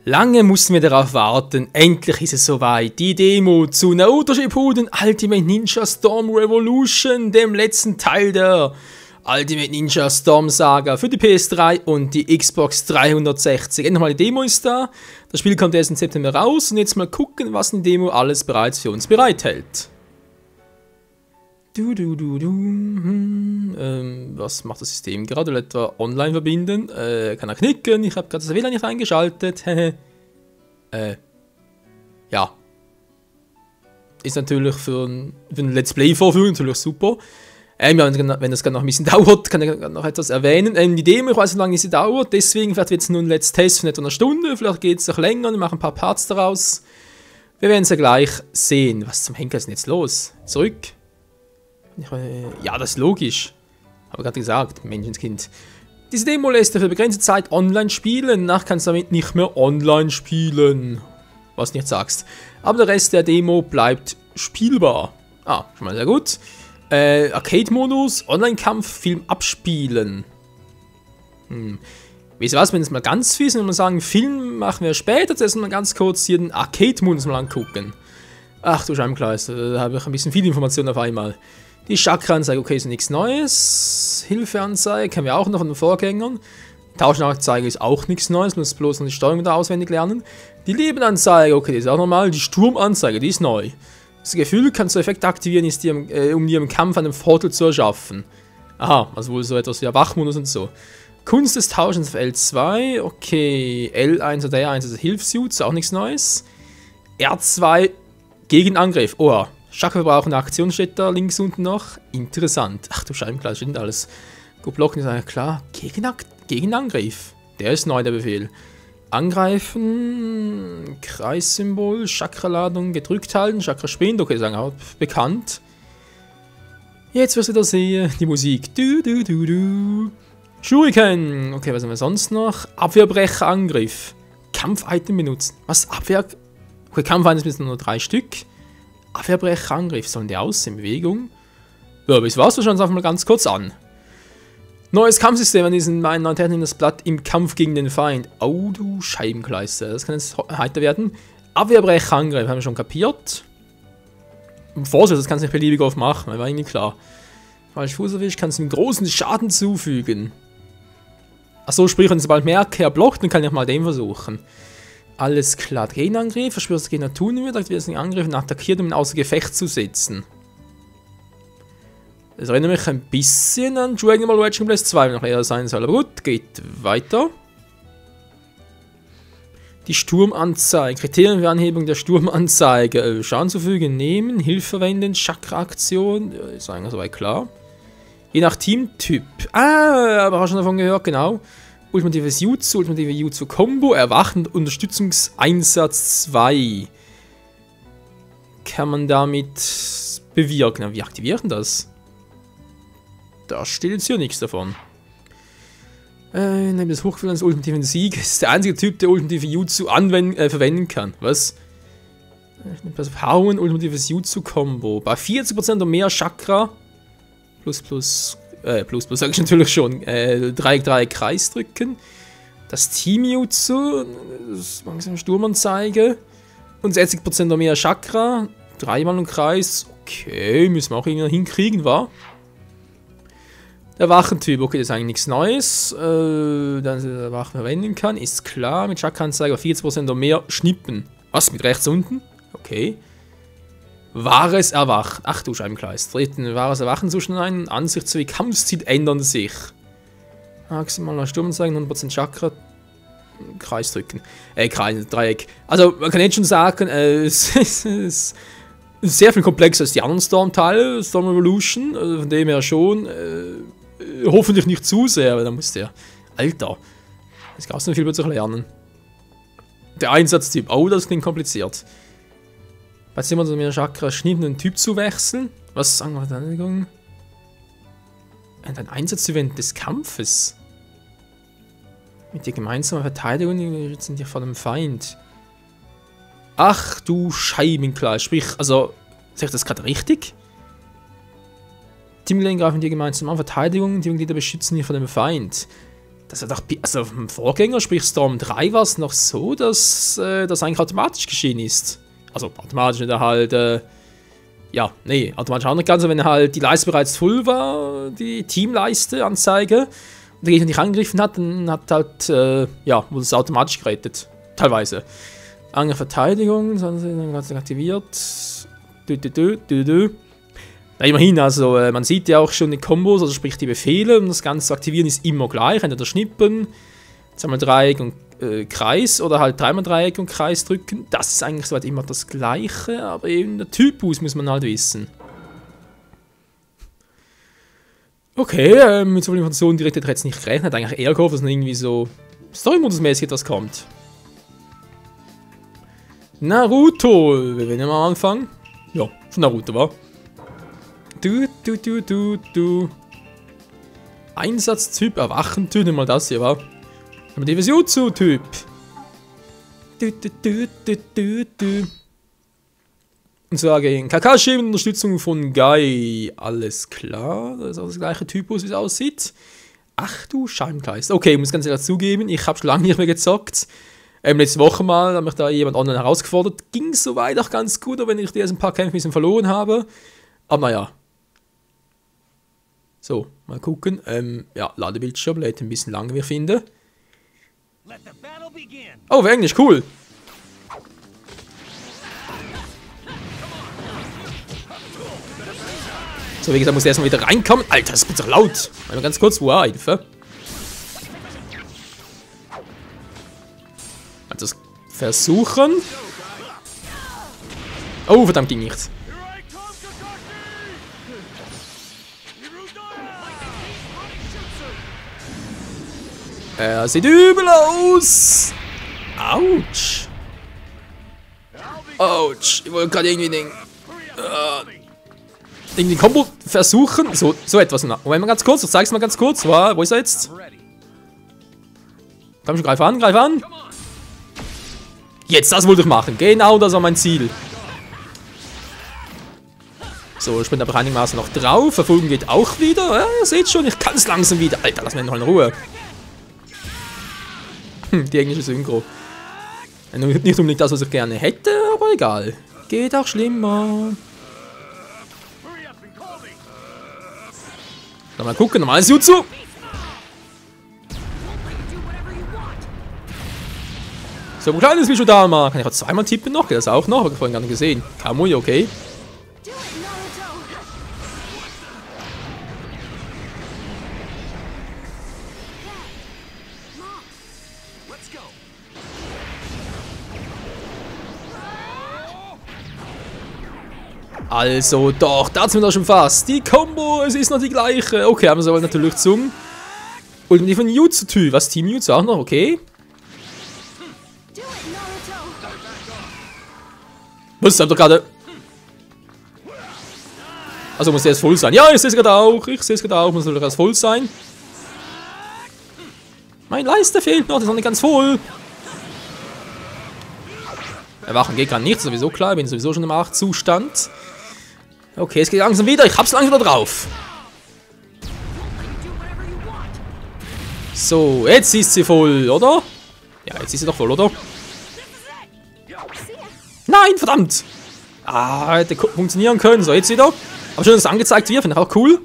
Lange mussten wir darauf warten, endlich ist es soweit. Die Demo zu Naruto Shippuden Ultimate Ninja Storm Revolution, dem letzten Teil der Ultimate Ninja Storm Saga für die PS3 und die Xbox 360. Endlich mal die Demo ist da, das Spiel kommt erst im September raus und jetzt mal gucken, was die Demo alles bereits für uns bereithält. Was macht das System gerade? Etwa online verbinden? Kann er knicken? Ich habe gerade das WLAN nicht eingeschaltet. Ja. Ist natürlich für ein Let's Play-Vorführung natürlich super. Wenn das gerade noch ein bisschen dauert, kann ich noch etwas erwähnen. Die Demo, ich weiß nicht, wie lange sie dauert, deswegen vielleicht wird es nur ein Let's Test von etwa einer Stunde. Vielleicht geht es noch länger, wir machen ein paar Parts daraus. Wir werden es ja gleich sehen. Was zum Henker ist denn jetzt los? Zurück? Ja, das ist logisch. Habe gerade gesagt, Menschenskind. Diese Demo lässt er für begrenzte Zeit online spielen. Danach kannst du damit nicht mehr online spielen. Was du nicht sagst. Aber der Rest der Demo bleibt spielbar. Ah, schon mal sehr gut. Arcade-Modus, Online-Kampf, Film abspielen. Weißt du was, wenn es mal ganz viel ist, wenn wir sagen, Film machen wir später, zuerst mal ganz kurz hier den Arcade-Modus mal angucken. Ach du Scheibenkleister, da habe ich ein bisschen viel Information auf einmal. Die Chakra-Anzeige, okay, ist nichts Neues. Hilfe-Anzeige kennen wir auch noch von den Vorgängern. Tauschanzeige ist auch nichts Neues, muss bloß noch die Steuerung da auswendig lernen. Die Lebenanzeige, okay, die ist auch normal. Die Sturmanzeige, die ist neu. Das Gefühl kannst du Effekte aktivieren, ist um dir im Kampf einen Vorteil zu erschaffen. Aha, also wohl so etwas wie Wachmodus und so. Kunst des Tauschens auf L2, okay. L1 oder R1 ist Hilfsuits, auch nichts Neues. R2 Gegenangriff, oh. Chakra-verbrauchende Aktion steht da links unten noch. Interessant. Ach du Scheibenkleister, stimmt alles. Gut blocken ist ja klar. Gegenangriff. Der ist neu, der Befehl. Angreifen. Kreissymbol. Chakra-Ladung. Gedrückt halten. Chakra-Sprint. Okay, sagen auch bekannt. Jetzt wirst du da sehen. Die Musik. Shuriken. Okay, was haben wir sonst noch? Abwehrbrecher-Angriff. Kampf-Item benutzen. Was? Abwehr... Okay, Kampf-Item sind nur 3 Stück. Abwehrbrecher-Angriff, sollen die aussehen? Bewegung? Ja, bis was? Wir schauen uns einfach mal ganz kurz an. Neues Kampfsystem an diesen meinen neuen Techniken, das Blatt im Kampf gegen den Feind. Oh, du Scheibenkleister, das kann jetzt heiter werden. Abwehrbrecher-Angriff, haben wir schon kapiert. Vorsicht, das kannst du nicht beliebig oft machen, war irgendwie klar. Falsch Fuß erwischt, kannst du ihm großen Schaden zufügen. Achso, sprich, wenn es bald mehr Kehr blockt, dann kann ich mal den versuchen. Alles klar, Gegenangriff, verspürst du Gegner tun wird, aktivierst den Angriff und attackiert, um ihn außer Gefecht zu setzen. Das erinnert mich ein bisschen an Dragon Ball Legend Blast 2, wenn noch eher sein soll. Aber gut, geht weiter. Die Sturmanzeige. Kriterien für Anhebung der Sturmanzeige. Schaden zufügen, nehmen, Hilfe verwenden, Chakra-Aktion. Ist eigentlich soweit klar. Je nach Teamtyp. Ah, aber hast du schon davon gehört, genau. Ultimatives Jutsu Combo, Erwachend Unterstützungseinsatz 2. Kann man damit bewirken. Wie aktiviert denn das? Da steht jetzt hier nichts davon. Neben das Hochgefühl eines ultimativen Sieges ist der einzige Typ, der ultimative Jutsu verwenden kann. Was? Hauen, ultimatives Jutsu Combo. Bei 40% oder mehr Chakra. Plus, sag ich natürlich schon. Dreieck Kreis drücken. Das Team Jutsu. Das langsam Sturmanzeige. Und 60% oder mehr Chakra. 3-mal im Kreis. Okay, müssen wir auch irgendwie hinkriegen, wa? Der Wachentyp, okay, das ist eigentlich nichts Neues. Dass der Wachen verwenden kann, ist klar. Mit Chakra-Anzeige 40% oder mehr schnippen. Was? Mit rechts unten? Okay. Wahres Erwachen. Ach du Scheibenkleist. Treten wahres Erwachenzustand ein. Ansicht sowie Kampfstil ändern sich. Maximaler Sturmanzeigen, 100% Chakra. Kreis drücken. Kreis, Dreieck. Also, man kann jetzt schon sagen, es ist sehr viel komplexer als die anderen Storm-Teile. Storm Revolution. Also von dem her schon. Hoffentlich nicht zu sehr, weil dann muss der. Alter. Es gab noch viel mehr zu lernen. Der Einsatztyp. Oh, das klingt kompliziert. Jetzt immer so mehr Chakra schnippen, einen Typ zu wechseln. Was sagen wir dann? Ein Einsatz während des Kampfes. Mit der gemeinsamen Verteidigung sind die vor dem Feind. Ach du Scheibenkleid. Sprich, also, sag ich das gerade richtig? Teammitglieder greifen die gemeinsam an. Verteidigung, die Mitglieder beschützen hier vor dem Feind. Das war doch, also auf dem Vorgänger, sprich Storm 3, war es noch so, dass das eigentlich automatisch geschehen ist. Also automatisch, wenn er halt, ja, nee, automatisch auch nicht ganz, wenn halt die Leiste bereits voll war, die Teamleiste, Anzeige, und der Gegner nicht angegriffen hat, dann hat halt, ja, wurde es automatisch gerettet. Teilweise. Angriff Verteidigung, dann ganz aktiviert. Na, immerhin, also man sieht ja auch schon die Kombos, also sprich die Befehle, um das Ganze zu aktivieren ist immer gleich. Entweder schnippen, zweimal Dreieck und Kreis oder halt dreimal Dreieck und Kreis drücken. Das ist eigentlich soweit immer das Gleiche, aber eben der Typus muss man halt wissen. Okay, mit so viel Informationen direkt hätte ich jetzt nicht gerechnet. Eigentlich eher gehofft, dass irgendwie so Story-Modus-mäßig etwas kommt. Naruto, wir werden ja mal anfangen. Ja, von Naruto war. Einsatztyp, Erwachentyp, nimm mal das hier, war. Aber die Jutsu-Typ. Und zwar gegen Kakashi mit Unterstützung von Gai. Alles klar, das ist auch das gleiche Typus, wie es aussieht. Ach du Scheibenkleist. Okay, ich muss ganz ehrlich zugeben, ich habe schon lange nicht mehr gezockt. Letzte Woche mal hat mich da jemand online herausgefordert. Ging soweit auch ganz gut, auch wenn ich die ersten paar Kämpfe ein bisschen verloren habe. Aber naja. So, mal gucken. Ja, Ladebildschirm lädt ein bisschen lang, wie ich finde. Oh, auf Englisch, cool. So, wie gesagt, muss ich erstmal wieder reinkommen. Alter, das ist doch laut. Mal ganz kurz, wow, Hilfe. Das versuchen. Oh, verdammt, ging nicht. Er sieht übel aus. Autsch. Autsch. Ich wollte gerade irgendwie den Combo versuchen. So etwas. Moment mal ganz kurz. Ich zeig's mal ganz kurz. Wo ist er jetzt? Komm schon, greif an, greif an. Jetzt, das wollte ich machen. Genau, das war mein Ziel. So, ich bin aber einigermaßen noch drauf. Verfolgen geht auch wieder. Ja, ihr seht schon, ich kann es langsam wieder. Alter, lass mich noch in Ruhe. Die englische Synchro. Nicht unbedingt das, was ich gerne hätte, aber egal. Geht auch schlimmer. Mal gucken, normales Jutsu. So, ein kleines Vishodama. Kann ich auch zweimal tippen noch? Geht das auch noch? Habe ich vorhin gar nicht gesehen. Kamui, okay. Also doch, da sind wir doch schon fast. Die Combo, es ist noch die gleiche. Okay, haben wir aber natürlich zum Ultimate von Jutsu-Typ. Was, Team Jutsu auch noch? Okay. Was ist doch gerade... Also muss der jetzt voll sein. Ja, ich sehe es gerade auch. Ich sehe es gerade auch. Muss natürlich erst voll sein. Mein Leiste fehlt noch. Das ist noch nicht ganz voll. Erwachen geht gar nicht. Sowieso klar. Ich bin sowieso schon im Acht-Zustand. Okay, es geht langsam wieder. Ich hab's langsam wieder drauf. So, jetzt ist sie voll, oder? Ja, jetzt ist sie doch voll, oder? Nein, verdammt! Ah, hätte funktionieren können. So, jetzt wieder. Aber schön, dass es angezeigt wird. Finde ich auch cool.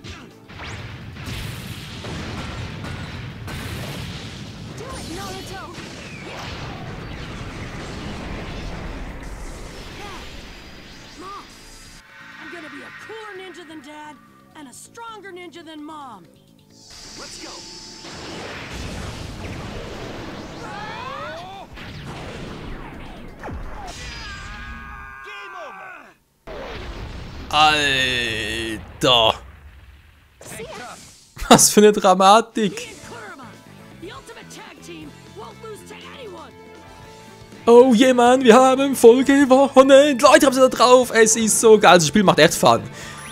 Alter. Was für eine Dramatik. Oh je, Mann, wir haben voll gewonnen. Leute, habt ihr da drauf? Es ist so geil. Das Spiel macht echt Fun.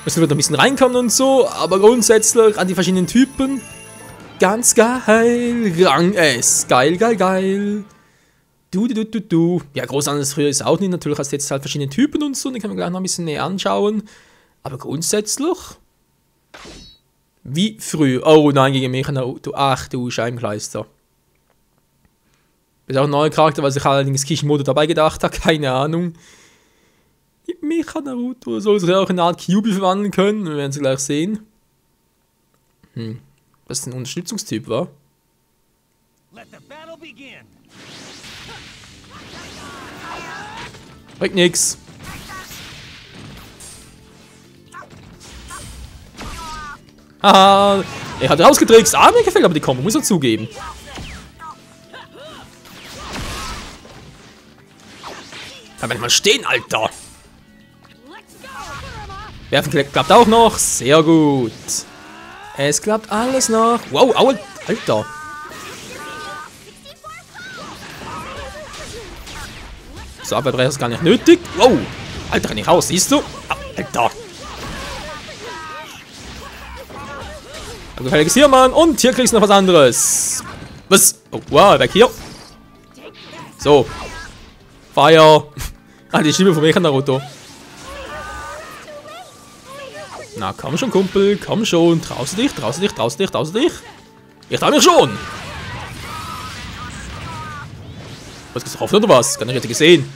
Müssen wir noch ein bisschen reinkommen und so, aber grundsätzlich an die verschiedenen Typen. Ganz geil. Rang S. Geil, geil, geil. Ja, großartig früher ist auch nicht. Natürlich hast du jetzt halt verschiedene Typen und so. Die können wir gleich noch ein bisschen näher anschauen. Aber grundsätzlich Wie früh. Oh nein, gegen mich Naruto. Ach du Scheibenkleister. Das ist auch ein neuer Charakter, weil sich allerdings Kishimoto dabei gedacht hat. Keine Ahnung. Mecha Naruto soll sich auch in eine Art Kyuubi verwandeln können. Wir werden es gleich sehen. Das ist ein Unterstützungstyp, wa? Bringt nix. Haha, er hat rausgetrickst. Ah, mir gefällt aber die Kombo, muss er zugeben. Kann man mal stehen, Alter. Werfen klappt auch noch. Sehr gut. Es klappt alles noch. Wow, Alter. So, Abbrecher ist gar nicht nötig. Wow. Alter, renn ich raus, siehst du? Alter. Gefälliges hier, Mann. Und hier kriegst du noch was anderes. Was? Oh, wow, weg hier. So. Fire. Die Stimme von Mecha Naruto. Na, komm schon, Kumpel. Komm schon. Traust du dich? Traust du dich? Traust du dich? Traust du dich? Ich trau mich schon. Was gibt's hoffen oder was? Gar nicht richtig gesehen.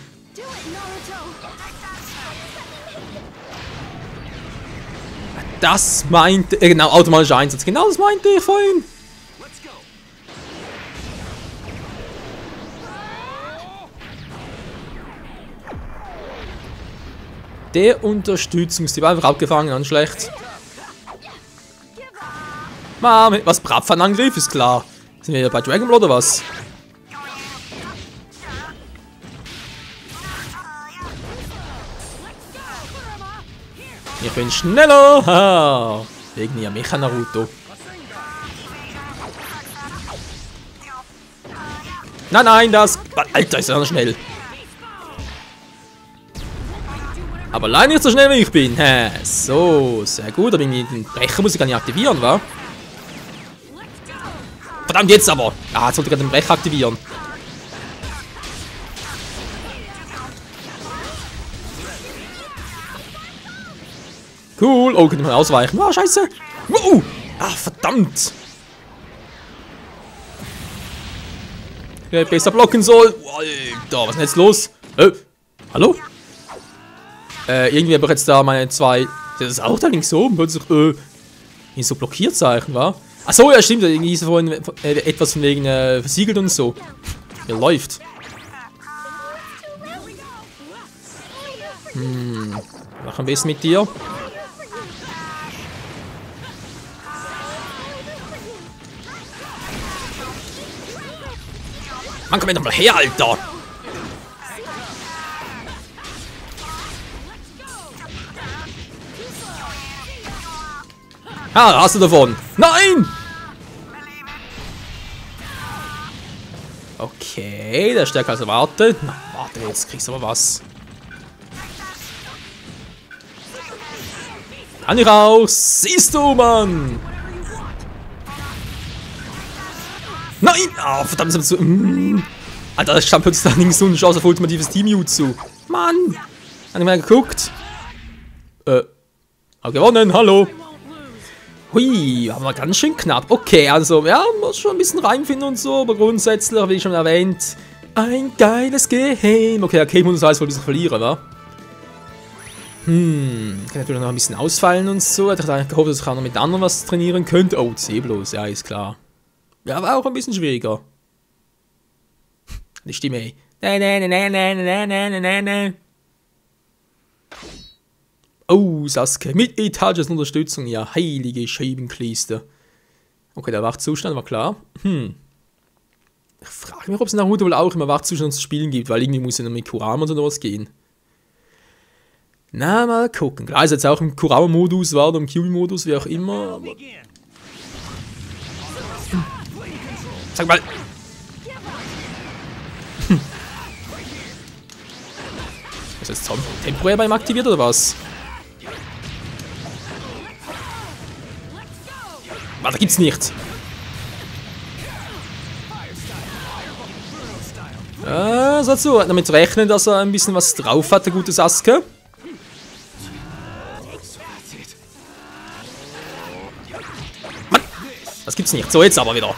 Das meinte... genau, automatischer Einsatz. Genau das meinte ich vorhin. Der Unterstützungstyp einfach abgefangen, an schlecht. Mama, was? Bratpfannenangriff? Ist klar. Sind wir hier bei Dragon Ball oder was? Ich bin schneller! Ha! Wegen ihr Mecha Naruto. Nein, das... Alter, ist ja noch schnell. Aber leider nicht so schnell wie ich bin. Hä? So, sehr gut. Aber den Brecher muss ich gar nicht aktivieren, wa? Verdammt, jetzt aber! Ah, jetzt sollte ich gerade den Brecher aktivieren. Cool. Oh, könnte man ausweichen. Ah, scheiße. Wow. Ah, verdammt. Wer besser blocken soll. Alter, was ist denn jetzt los? Hallo? Irgendwie habe ich jetzt da meine zwei... Das ist auch da links oben. Plötzlich, so Blockierzeichen, wa? Achso, ja, stimmt. Irgendwie ist vorhin etwas von wegen versiegelt und so. Ja, läuft. Machen wir es mit dir. Mann, komm doch mal her, Alter! Ah, hast du davon? Nein! Okay, der ist stärker als erwartet. Na, warte, jetzt kriegst du aber was. Kann ich raus! Siehst du, Mann! Nein! Ah, verdammt, ist so. Alter, da stand plötzlich da links so ein Chance auf ultimatives Team Jutsu. Mann! Hat ich mal geguckt? Hab gewonnen, hallo! Hui, aber ganz schön knapp. Okay, also, ja, muss schon ein bisschen reinfinden und so, aber grundsätzlich, wie schon erwähnt, ein geiles Game. Okay, der Game muss alles wohl ein bisschen verlieren, wa? Kann natürlich noch ein bisschen ausfallen und so. Ich hatte eigentlich gehofft, dass ich auch noch mit anderen was trainieren könnte. Oh, C bloß, ja, ist klar. Ja, war auch ein bisschen schwieriger. Die Stimme, ey. Oh, Sasuke. Mit Itajas Unterstützung. Ja, heilige Scheibenkleister. Okay, der Wachzustand war klar. Ich frage mich, ob es in Naruto wohl auch immer Wachzustand zu spielen gibt, weil irgendwie muss ja noch mit Kurama oder was gehen. Na, mal gucken. Klar, ist jetzt auch im Kurama-Modus, war oder im Kyuubi-Modus, wie auch immer. Aber sag mal. Ist jetzt temporär beim aktiviert oder was? Warte, gibt's nicht. So, damit rechnen, dass er ein bisschen was drauf hat, der gute Sasuke. gibt's nicht. So, jetzt aber wieder.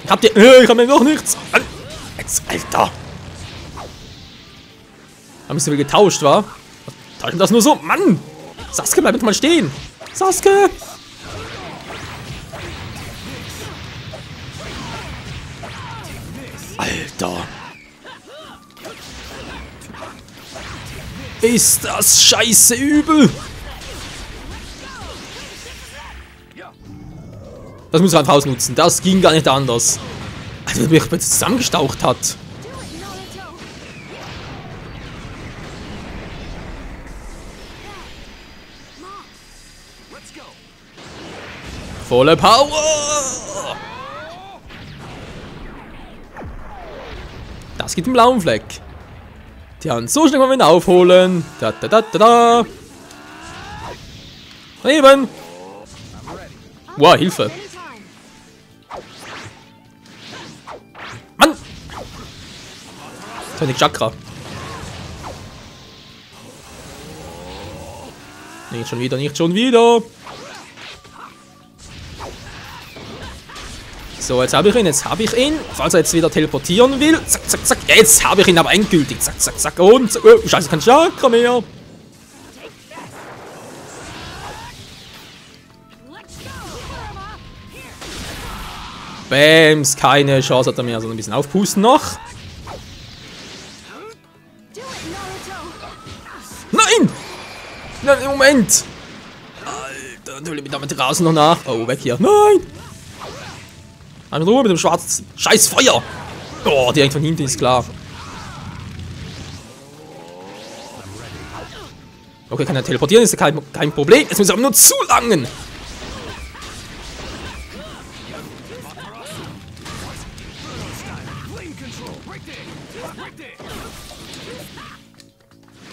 Ich hab mir noch nichts. Jetzt, Alter. Haben wir so viel getauscht, wa? Tauschen das nur so? Mann! Sasuke, bleib bitte mal stehen! Sasuke! Alter! Ist das scheiße übel! Das muss er einfach ausnutzen. Das ging gar nicht anders. Also, wie mich zusammengestaucht hat. Volle Power! Das gibt einen blauen Fleck. Die haben so schnell mal wieder aufholen. Da, da, da, da, da. Daneben. Wow, Hilfe. Mann! Tonic Chakra. Nicht schon wieder, nicht schon wieder. So, jetzt habe ich ihn, Falls er jetzt wieder teleportieren will. Zack, zack, zack. Ja, jetzt habe ich ihn aber endgültig. Zack, zack, zack. Und, oh, scheiße, kein Chakra mehr. Bams, keine Chance hat er mehr, sondern ein bisschen aufpusten noch. Nein! Nein, Moment! Alter, natürlich mit damit rasen noch nach. Oh, weg hier. Nein! Einfach Ruhe mit dem schwarzen scheiß Feuer! Oh, direkt von hinten ist klar. Okay, kann er teleportieren, ist ja kein Problem. Jetzt muss er aber nur zulangen.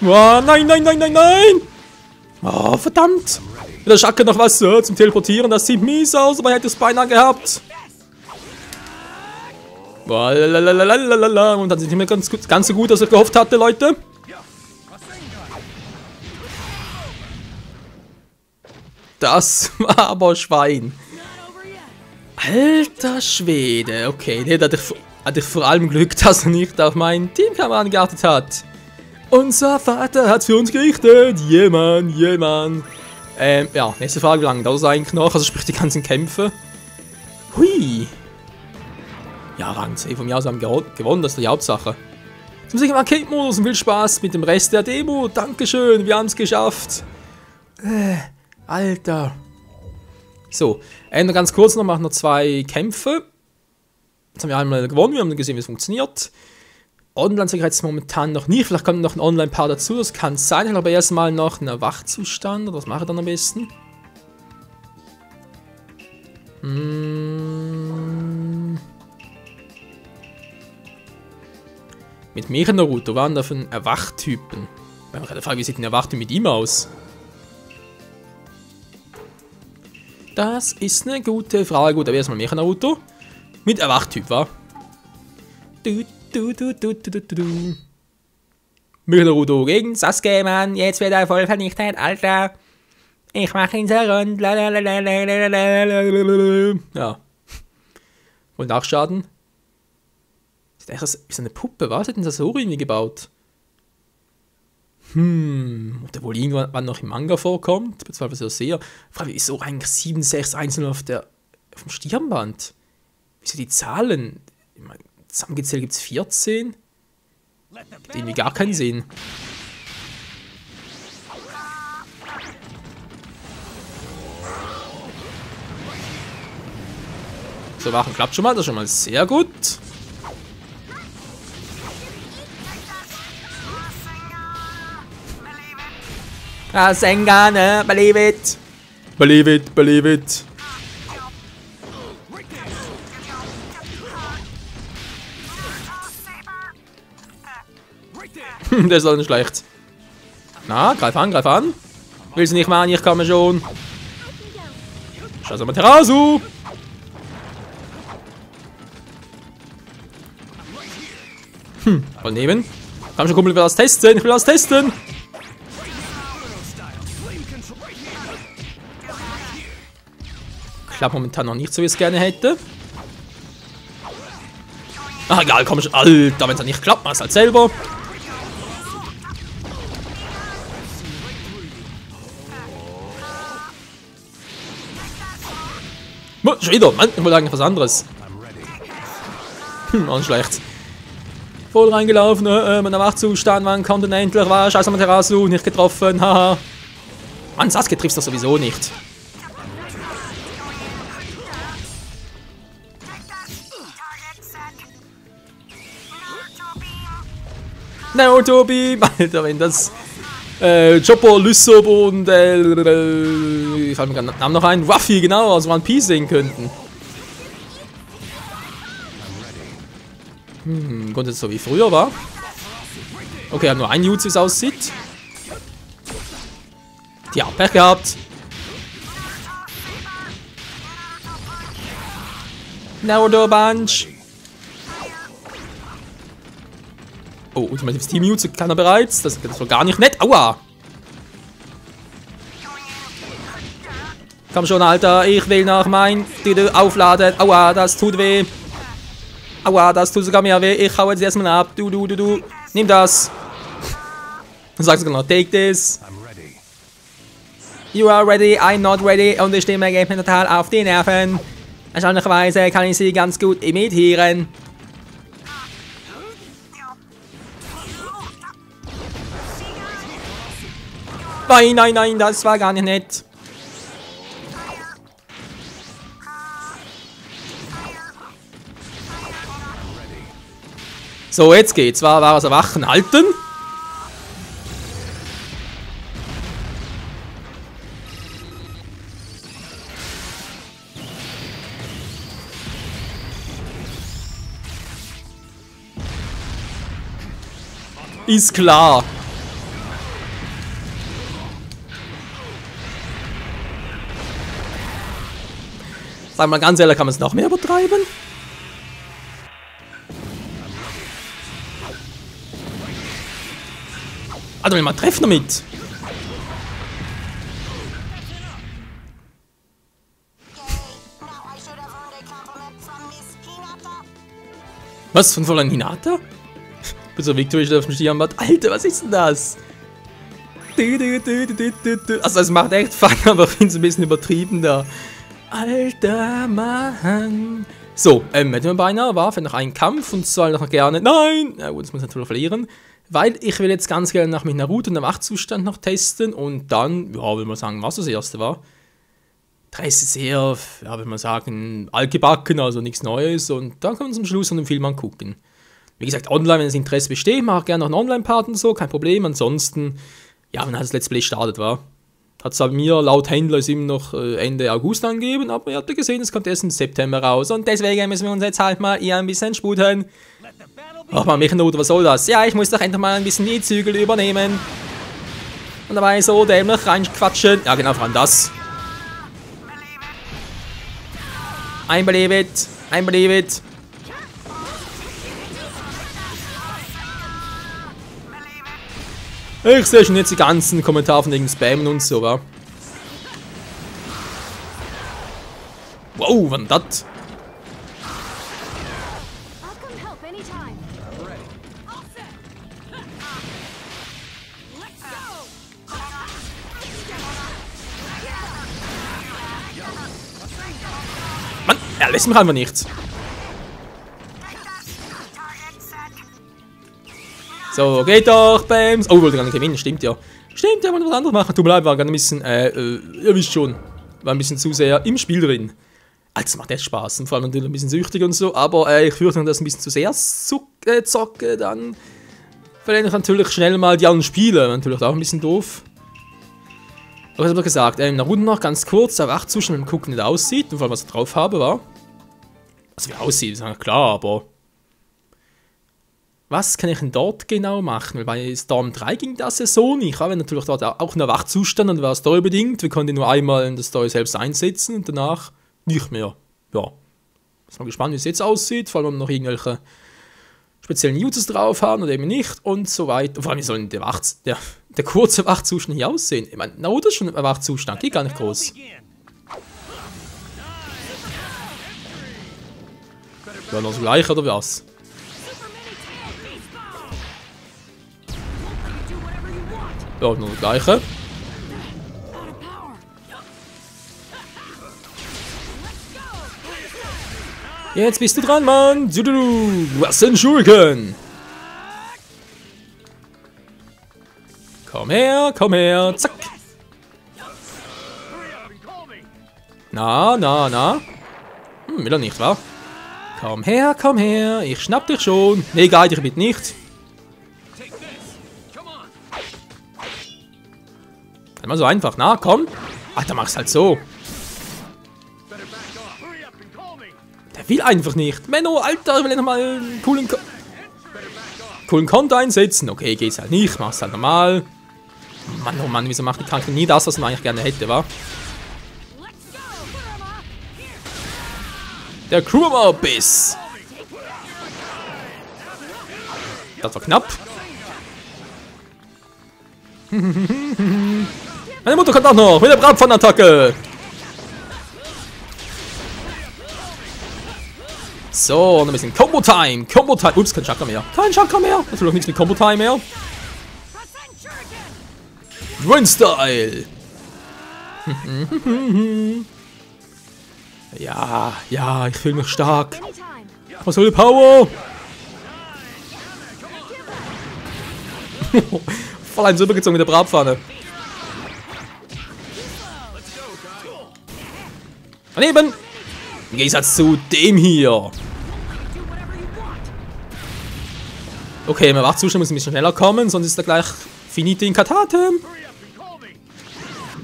Oh, nein, nein, nein, nein, nein! Oh, verdammt! Mit der Schacke noch was zum Teleportieren, das sieht mies aus, aber er hätte es beinahe gehabt. Boah, lalalala. Und dann sind wir ganz so gut, als ich gehofft hatte, Leute. Das war aber Schwein. Alter Schwede. Okay, der hatte ich vor allem Glück, dass er nicht auf meinen Teamkameraden geachtet hat. Unser Vater hat für uns gerichtet. Jemand. Ja, nächste Frage, wie lange dauert das eigentlich noch? Also sprich die ganzen Kämpfe. Hui. Ja, Rang 10 von mir aus haben gewonnen, das ist die Hauptsache. Jetzt muss ich im Arcade-Modus und viel Spaß mit dem Rest der Demo. Dankeschön, wir haben es geschafft. Alter. So, nur ganz kurz noch, machen noch 2 Kämpfe. Jetzt haben wir einmal gewonnen, wir haben gesehen, wie es funktioniert. Online-Sicherheit ist momentan noch nicht, vielleicht kommt noch ein Online-Paar dazu, das kann sein. Ich habe aber erstmal noch einen Wachzustand, oder was mache ich dann am besten? Mit Mecha Naruto waren da von Erwachtypen. Ich habe keine Frage, wie sieht ein Erwachtyp mit ihm aus? Das ist eine gute Frage. Gut, aber erstmal Mecha Naruto. Mit Erwachtyp, wa? Mecha Naruto gegen Sasuke, Mann. Jetzt wird er voll vernichtet, Alter. Ich mache ihn so rund. Ja. Und Nachschaden. Ist eine Puppe, was? Hätten sie so irgendwie gebaut? Ob der wohl irgendwann noch im Manga vorkommt? Beziehungsweise was ich so sehe. Frage, wieso eigentlich 76110 auf dem Stirnband? Wieso die Zahlen? Ich meine, zusammengezählt gibt es 14? Gibt irgendwie gar keinen Sinn. So, Wachen klappt schon mal, das ist schon mal sehr gut. Rasengan, believe it. Believe it, believe it. Der ist auch nicht schlecht. Na, greif an, greif an. Willst du nicht machen, ich komme schon. Scheiße, Materasu. Voll neben. Komm schon, Kumpel, ich will das testen, ich will das testen. Klappt momentan noch nicht so, wie ich es gerne hätte. Ach egal, komm schon. Alter, wenn es nicht klappt, mach es halt selber. Schon wieder, Mann, ich wollte eigentlich was anderes. Auch nicht schlecht. Voll reingelaufen, mein Wachzustand, wann kommt denn endlich? War scheiße am Terrasu, nicht getroffen, haha. Mann, Sasuke triffst doch sowieso nicht. Naruto Beam, Alter, wenn das Chopper, Lysop und ich fällt mir gerade den Namen noch ein, Ruffy, genau, aus One Piece sehen könnten. Grundsätzlich so wie früher war. Okay, hat nur ein Jutsu, wie es aussieht. Ja, Pech gehabt. Naruto Bunch. Oh, ultimatives Team Jutsu kann er bereits. Das war gar nicht nett. Aua! Komm schon, Alter. Ich will noch mein aufladen. Aua, das tut weh. Aua, das tut sogar mehr weh. Ich hau jetzt erstmal ab. Du. Nimm das. Dann sagst du sogar noch, take this. You are ready, I'm not ready. Und die Stimme geht mir total auf die Nerven. Erstaunlicherweise kann ich sie ganz gut imitieren. Nein, das war gar nicht nett. So, jetzt geht's. War es erwachen halten. Ist klar. Sag mal ganz ehrlich, kann man es noch mehr übertreiben? Also will man treffen damit. Was? Von Fräulein Hinata? Bis zur Victory steht auf dem Stirnband. Alter, was ist denn das? Also es macht echt Fun, aber ich finde es ein bisschen übertrieben da. Alter Mann. So, hätten wir beinahe, war für noch einen Kampf und soll noch gerne. Nein! Na gut, das muss ich natürlich verlieren. Weil ich will jetzt ganz gerne nach mit Naruto und dem Wachzustand noch testen und dann, ja, will man sagen, was das erste war. Da ist es sehr, ja, will man sagen, altgebacken, also nichts Neues und dann können wir zum Schluss von dem Film angucken. Wie gesagt, online, wenn das Interesse besteht, mache ich gerne noch einen Online-Part und so, kein Problem. Ansonsten, ja, wenn halt das Let's Play startet war. Hat es bei mir laut Händler ist immer noch Ende August angegeben, aber ihr habt ja gesehen, es kommt erst im September raus. Und deswegen müssen wir uns jetzt halt mal eher ein bisschen sputen. Ach man, Naruto, was soll das? Ja, ich muss doch endlich mal ein bisschen die Zügel übernehmen. Und dabei so dämlich reinquatschen. Ja, genau, vor allem das. I believe it. I believe it. Ich sehe schon jetzt die ganzen Kommentare von wegen Spammen und so, wa? Wow, was denn das? Mann, er lässt mich einfach nicht. So, geht doch, Bams. Oh, wollte gar nicht gewinnen, stimmt ja. Stimmt, ja, wollte was anderes machen. Tut mir leid, war gerade ein bisschen, ihr wisst schon, war ein bisschen zu sehr im Spiel drin. Also, es macht echt Spaß und vor allem natürlich ein bisschen süchtig und so, aber ich fürchte, wenn das ein bisschen zu sehr zocke, dann verliere ich natürlich schnell mal die anderen Spiele. Natürlich auch ein bisschen doof. Aber ich habe gesagt, Naruto noch ganz kurz, der Wachzustand, wenn man gucken, wie das aussieht und vor allem, was ich drauf habe, war. Also, wie aussieht, ist ja klar, aber. Was kann ich denn dort genau machen? Weil bei Storm 3 ging das ja so nicht. Ich habe natürlich dort auch einen Wachzustand und war storybedingt. Wir konnten nur einmal in der Story selbst einsetzen und danach nicht mehr. Ja. Ich bin mal gespannt, wie es jetzt aussieht. Vor allem, ob wir noch irgendwelche speziellen Jutsus drauf haben oder eben nicht und so weiter. Vor allem, wie soll der kurze Wachzustand hier aussehen? Ich meine, Naruto ist schon ein Wachzustand, geht gar nicht groß. Ja, noch das gleiche, oder was? Ja, noch das gleiche. Jetzt bist du dran, Mann. Was ein Schurken. Komm her, zack. Na. Will er nicht, wa? Komm her, ich schnapp dich schon. Nee, geil, ich bitte nicht. Immer so einfach, na, komm. Ach, dann mach's halt so. Der will einfach nicht. Menno, Alter, ich will noch mal einen coolen Konto einsetzen. Okay, geht's halt nicht, mach's halt normal. Mann, oh Mann, wieso macht die Kranke nie das, was man eigentlich gerne hätte, wa? Der Kurama-Biss. Das war knapp. Meine Mutter kommt auch noch mit der Bratpfannenattacke. So, noch ein bisschen Combo-Time. Ups, kein Chakra mehr. Natürlich nichts mit Combo-Time mehr. Rain-Style. Ja, ich fühle mich stark. Was soll die Power? Voll eins übergezogen mit der Bratpfanne. Daneben. Im Gegensatz zu dem hier. Okay, im Wachzustand muss ein bisschen schneller kommen, sonst ist er gleich finite in Katate.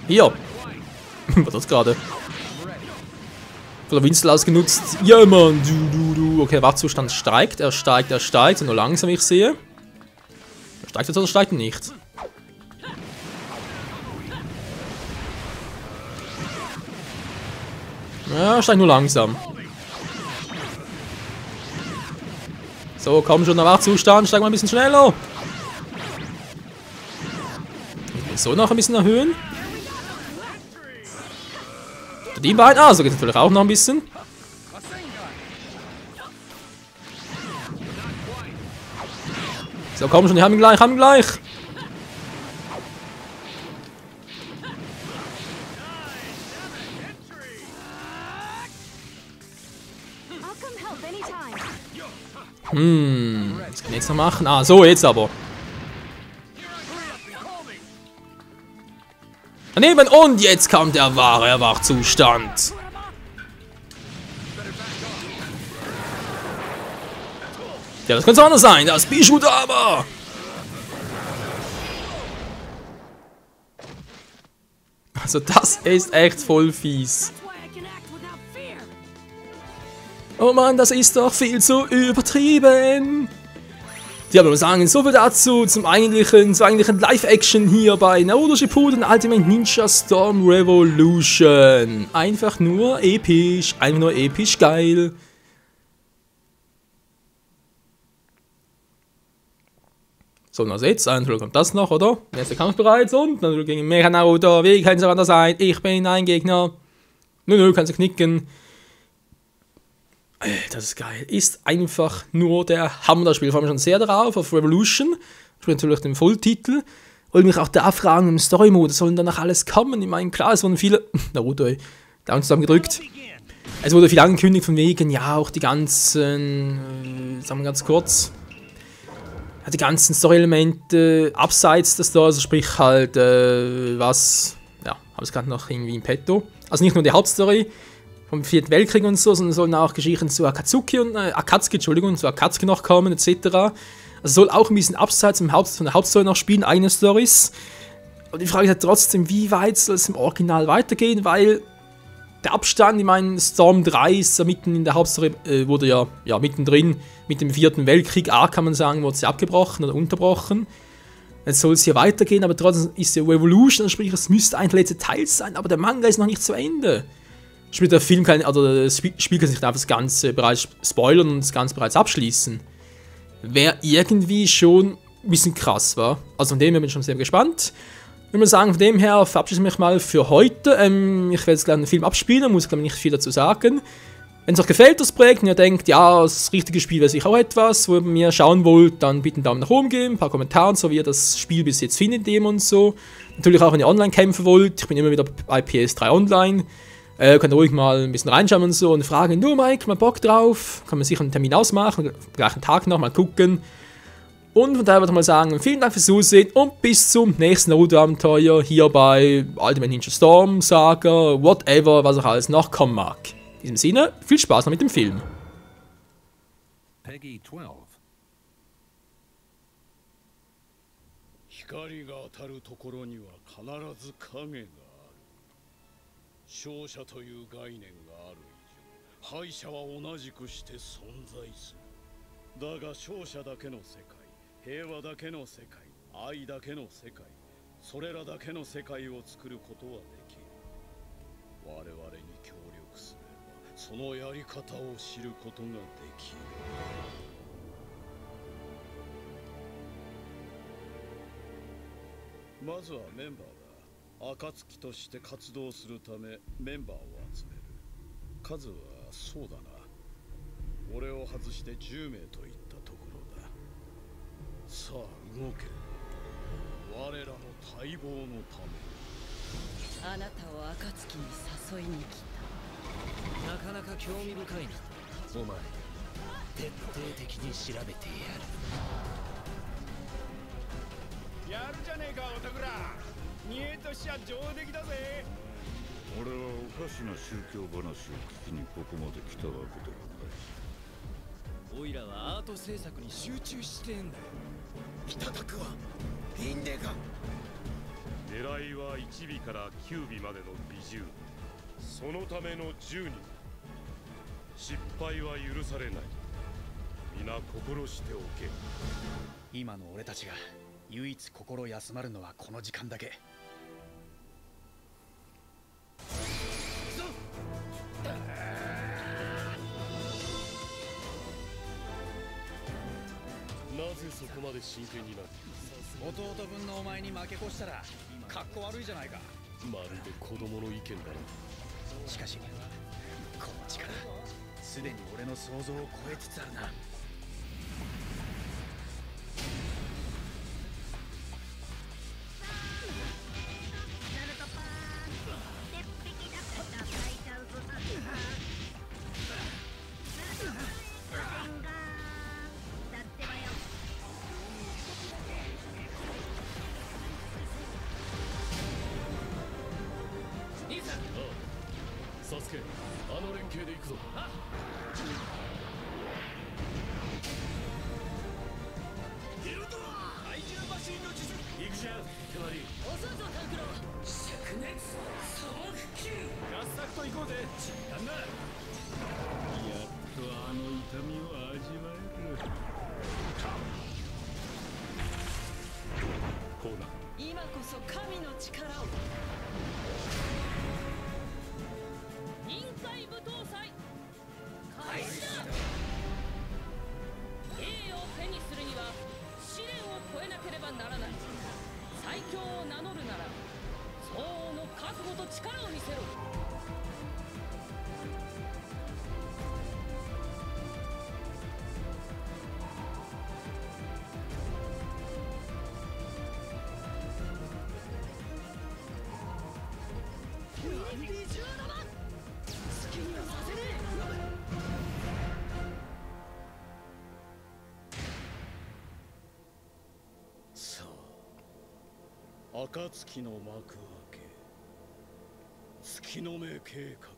Hier. Was das gerade? Von der Winstel ausgenutzt. Ja, Mann. Du. Okay, Wachzustand steigt. Er steigt. Nur langsam, wie ich sehe. Er steigt jetzt oder steigt nicht? Ja, steigt nur langsam. So, komm schon, der Wachzustand. Steig mal ein bisschen schneller. So noch ein bisschen erhöhen. Die beiden. Ah, so geht es natürlich auch noch ein bisschen. So, komm schon, die haben ihn gleich. Was kann ich jetzt noch machen? Ah, so, jetzt aber. Daneben und jetzt kommt der wahre Wachzustand. Ja, das könnte anders sein. Das Bishoot aber. Also das ist echt voll fies. Oh Mann, das ist doch viel zu übertrieben. Ja, aber wir sagen, so viel dazu zur eigentlichen Live-Action hier bei Naruto Shippuden Ultimate Ninja Storm Revolution. Einfach nur episch geil. So, na jetzt, natürlich kommt das noch, oder? Nächster Kampf bereits und natürlich gegen Mecha Naruto. Wie kann es anders sein? Ich bin ein Gegner. Nö, kannst du knicken. Das ist geil. Ist einfach nur der Hammer. Da spiele ich vor allem schon sehr drauf, auf Revolution. Ich spiele natürlich den Volltitel. Und mich auch da fragen, im Story-Mode sollen danach alles kommen. Ich meine, klar, es wurden viele... Naruto, ey. Daumen zusammengedrückt. Es wurde viel angekündigt von wegen, ja, auch die ganzen... sagen wir ganz kurz... die ganzen Story-Elemente abseits der Story, also sprich halt, was... Ja, habe es gerade noch irgendwie im Petto. Also nicht nur die Hauptstory... vom 4. Weltkrieg und so, sondern sollen auch Geschichten zu Akatsuki noch kommen, etc. Also soll auch ein bisschen abseits von der Hauptstory noch spielen, eigene Storys. Und die Frage ist halt trotzdem, wie weit soll es im Original weitergehen, weil der Abstand, ich meine, Storm 3 ist ja mitten in der Hauptstory, wurde ja mittendrin, mit dem 4. Weltkrieg, kann man sagen, wurde sie abgebrochen oder unterbrochen. Jetzt soll es hier weitergehen, aber trotzdem ist ja Revolution, sprich, es müsste ein letzter Teil sein, aber der Manga ist noch nicht zu Ende. Sprich, der Film kann, oder das Spiel kann sich einfach das Ganze bereits spoilern und das Ganze bereits abschließen. Wäre irgendwie schon ein bisschen krass, war. Also von dem her bin ich schon sehr gespannt. Ich würde sagen, von dem her verabschiede ich mich mal für heute. Ich werde jetzt gleich den Film abspielen, muss glaube ich nicht viel dazu sagen. Wenn es euch gefällt, das Projekt, und ihr denkt, ja, das richtige Spiel wäre sicher auch etwas, wo ihr mir schauen wollt, dann bitte einen Daumen nach oben geben, ein paar Kommentare, so wie ihr das Spiel bis jetzt findet und so. Natürlich auch, wenn ihr online kämpfen wollt, ich bin immer wieder bei PS3 online. Könnt ihr ruhig mal ein bisschen reinschauen und so und fragen, du Mike, mal Bock drauf, kann man sicher einen Termin ausmachen, gleichen Tag noch mal gucken. Und von daher würde ich mal sagen, vielen Dank fürs Zusehen und bis zum nächsten Naruto-Abenteuer hier bei Ultimate Ninja Storm, Saga, whatever, was auch alles noch kommen mag. In diesem Sinne, viel Spaß noch mit dem Film. Peggy 12. 光が当たるところには必ず影がある。勝者という概念がある以上、敗者は同じくして存在する。だが勝者だけの世界、平和だけの世界、愛だけの世界、それらだけの世界を作ることはできる。我々に協力すれば、そのやり方を知ることができる。まずはメンバーが暁として活動するためメンバーを集める。数はそうだな。俺を外して10名といったところだ。さあ動け。我らの待望のため。あなたを暁に誘いに来た。なかなか興味深いな。お前、徹底的に調べてやる。やるじゃねえか、男ら。煮えとしちゃ上出来だぜ。俺はおかしな宗教話を聞きにここまで来たわけではない。おいらはアート制作に集中してんだよ。いただくわ。いいんねえか。狙いは1尾から9尾までの美獣。そのための10人。失敗は許されない。皆心しておけ。今の俺たちが唯一心休まるのはこの時間だけ。なぜそこまで真剣になる。弟分のお前に負け越したらかっこ悪いじゃないか。まるで子供の意見だな。しかしこの力すでに俺の想像を超えつつあるな。サスケ、あの連携で行くぞ。ヒルトラ怪獣マシンの術。行くじゃん、手割り。おそうぞタンクロ灼熱砂漠球。合作と行こうぜ。時間だ。やっとあの痛みを味わえる。こうな。今こそ神の力を。臨界舞踏祭開始だ。栄を手にするには試練を越えなければならない。最強を名乗るなら相応の覚悟と力を見せろ。暁の幕開け、月の目計画の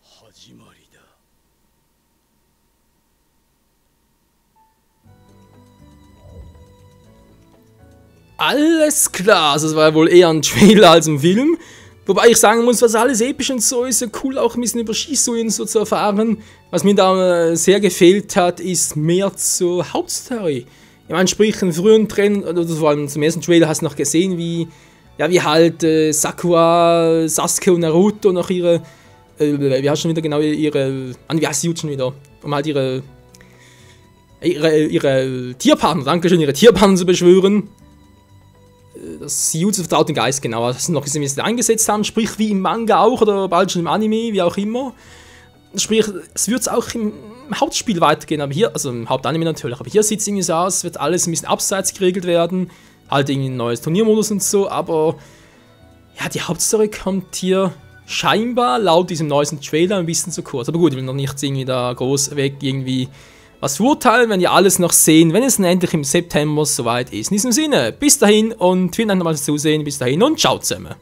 始まりだ。Alles klar, also das war ja wohl eher ein Trailer als ein Film. Wobei ich sagen muss, was alles episch und so ist, ja cool auch ein bisschen über Shisuin so zu erfahren. Was mir da sehr gefehlt hat, ist mehr zur Hauptstory. Ich meine, sprich, in früheren Trailern, oder vor allem zum ersten Trailer hast du noch gesehen, wie halt Sakura, Sasuke und Naruto noch ihre, wie heißt schon wieder genau, ihre, wie heißt die schon wieder, um halt ihre Tierpartner, dankeschön, ihre Tierpartner zu beschwören. Das Jutsu vertraut den Geist, genau, das noch ein bisschen eingesetzt haben, sprich wie im Manga auch oder bald schon im Anime, wie auch immer. Sprich, es wird auch im Hauptspiel weitergehen, aber hier, also im Hauptanime natürlich, aber hier sieht es irgendwie so aus, wird alles ein bisschen abseits geregelt werden, halt irgendwie ein neues Turniermodus und so, aber ja, die Hauptstory kommt hier scheinbar laut diesem neuesten Trailer ein bisschen zu kurz. Aber gut, ich will noch nicht irgendwie da groß weg irgendwie was verurteilen, wenn ihr alles noch sehen, wenn es dann endlich im September soweit ist. In diesem Sinne, bis dahin und vielen Dank nochmal fürs Zusehen, bis dahin und ciao zusammen.